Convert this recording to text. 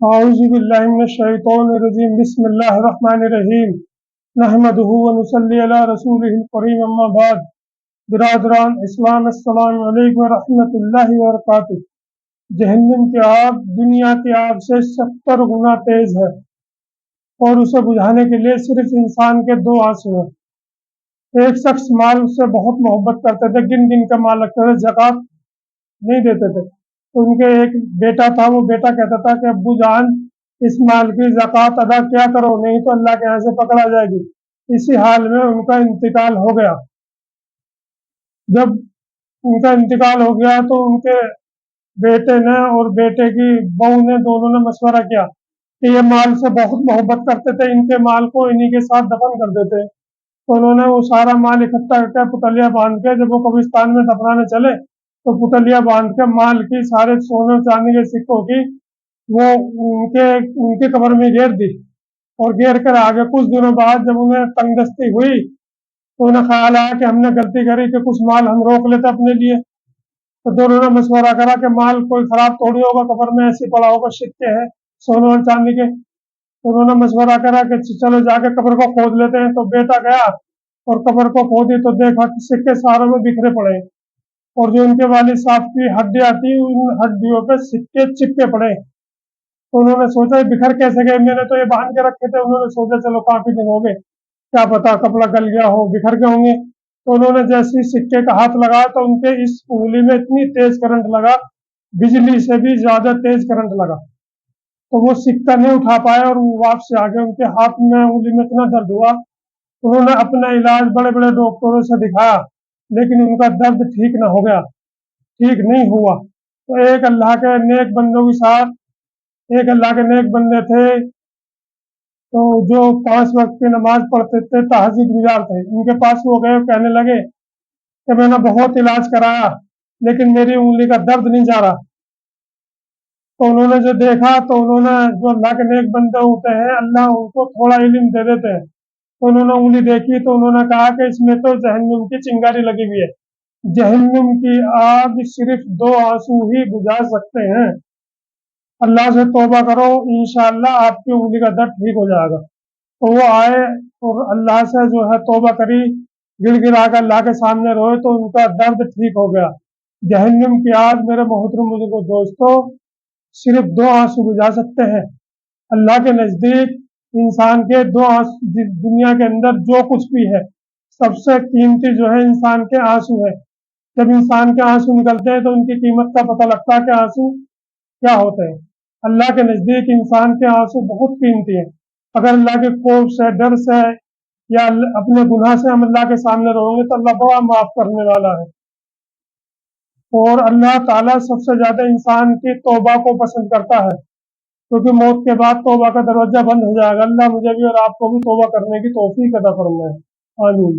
أعوذ بالله من الشيطان الرجيم بسم الله الرحمن الرحیم نحمده ونصلی علی رسوله الکریم اما بعد برادران اسلام السلام علیکم ورحمۃ اللہ وبرکاتہ۔ جہنم کی آگ دنیا کی آگ سے 70 گنا تیز ہے اور اسے بجھانے کے لیے صرف انسان کے 2 آنسو ہیں۔ ایک شخص مال سے بہت محبت کرتے تھے، گن گن کا مال رکھتے تھے، زکوٰۃ نہیں دیتے تھے، تو ان کے ایک بیٹا تھا، وہ بیٹا کہتا تھا کہ ابو جان اس مال کی زکوٰۃ ادا کیا کرو، نہیں تو اللہ کے یہاں سے پکڑا جائے گی۔ اسی حال میں ان کا انتقال ہو گیا۔ جب ان کا انتقال ہو گیا تو ان کے بیٹے نے اور بیٹے کی بہو نے دونوں نے مشورہ کیا کہ یہ مال سے بہت محبت کرتے تھے، ان کے مال کو انہی کے ساتھ دفن کر دیتے۔ تو انہوں نے وہ سارا مال اکٹھا کر کے پتلیاں باندھ کے جب وہ قبرستان میں دفنانے چلے تو پتلیاں باندھ کے مال کی سارے سونے چاندی کے سکوں کی وہ ان کے قبر میں گھیر دی، اور گھیر کر آگے کچھ دنوں بعد جب انہیں تنگ دستی ہوئی تو انہیں خیال آیا کہ ہم نے غلطی کری کہ کچھ مال ہم روک لیتے اپنے لیے۔ تو دونوں نے مشورہ کرا کہ مال کوئی خراب تھوڑی ہوگا، قبر میں ایسے پڑا ہوگا، سکے ہیں سونے اور چاندی کے۔ تو انہوں نے مشورہ کرا کہ چلو جا کے قبر کو کھود لیتے ہیں۔ تو بیٹا گیا اور قبر کو کھودی تو دیکھا کہ سکے ساروں میں بکھرے پڑے، اور جو ان کے والد صاحب کی ہڈیاں تھی ان ہڈیوں پہ سکے چپکے پڑے۔ تو انہوں نے سوچا یہ بکھر کیسے گئے، میں نے تو یہ باندھ کے رکھے تھے۔ انہوں نے سوچا چلو کافی دن ہو گئے، کیا پتا کپڑا گل گیا ہو، بکھر گئے ہوں گے۔ تو انہوں نے جیسے ہی سکے کا ہاتھ لگایا تو ان کے اس انگلی میں اتنی تیز کرنٹ لگا، بجلی سے بھی زیادہ تیز کرنٹ لگا، تو وہ سکہ نہیں اٹھا پائے اور وہ واپس آ گئے۔ ان کے ہاتھ میں انگلی میں اتنا درد ہوا، انہوں نے اپنا علاج بڑے بڑے ڈاکٹروں سے دکھایا لیکن ان کا درد ٹھیک نہ ہو گیا، ٹھیک نہیں ہوا۔ تو ایک اللہ کے نیک بندوں کے ساتھ ایک اللہ کے نیک بندے تھے تو جو 5 وقت کی نماز پڑھتے تھے، تہجد گزار تھے، ان کے پاس وہ گئے، کہنے لگے کہ میں نے بہت علاج کرایا لیکن میری انگلی کا درد نہیں جا رہا۔ تو انہوں نے جو دیکھا تو انہوں نے جو اللہ کے نیک بندے ہوتے ہیں اللہ ان کو تھوڑا علم دے دیتے ہیں، تو انہوں نے انگلی دیکھی تو انہوں نے کہا کہ اس میں تو جہنم کی چنگاری لگی ہوئی ہے، جہنم کی آگ صرف 2 آنسو ہی بجھا سکتے ہیں، اللہ سے توبہ کرو، انشاءاللہ آپ کی انگلی کا درد ٹھیک ہو جائے گا۔ تو وہ آئے اور اللہ سے جو ہے توبہ کری، گڑ گڑا کر اللہ کے سامنے روئے تو ان کا درد ٹھیک ہو گیا۔ جہنم کی آگ میرے محترم بزرگوں دوستو صرف 2 آنسو بجھا سکتے ہیں۔ اللہ کے نزدیک انسان کے 2 آنسو، دنیا کے اندر جو کچھ بھی ہے سب سے قیمتی جو ہے انسان کے آنسو ہے۔ جب انسان کے آنسو نکلتے ہیں تو ان کی قیمت کا پتہ لگتا ہے کہ آنسو کیا ہوتے ہیں۔ اللہ کے نزدیک انسان کے آنسو بہت قیمتی ہیں۔ اگر اللہ کے خوف سے، ڈر سے یا اپنے گناہ سے ہم اللہ کے سامنے رہیں گے تو اللہ بڑا معاف کرنے والا ہے، اور اللہ تعالیٰ سب سے زیادہ انسان کی توبہ کو پسند کرتا ہے، کیونکہ موت کے بعد توبہ کا دروازہ بند ہو جائے گا۔ اللہ مجھے بھی اور آپ کو بھی توبہ کرنے کی توفیق عطا فرمائے، آمین۔